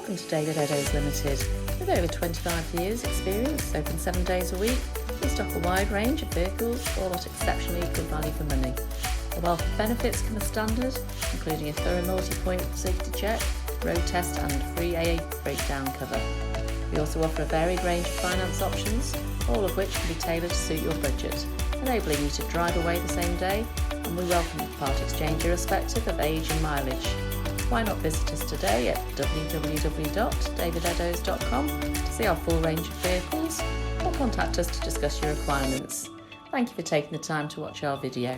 Welcome to David Eddowes Limited. With over 25 years experience, open 7 days a week, we stock a wide range of vehicles, all at exceptionally good value for money. A wealth of benefits come as standard, including a thorough multi-point safety check, road test and free AA breakdown cover. We also offer a varied range of finance options, all of which can be tailored to suit your budget, enabling you to drive away the same day, and we welcome part exchange irrespective of age and mileage. Why not visit us today at www.davideddowes.com to see our full range of vehicles, or contact us to discuss your requirements. Thank you for taking the time to watch our video.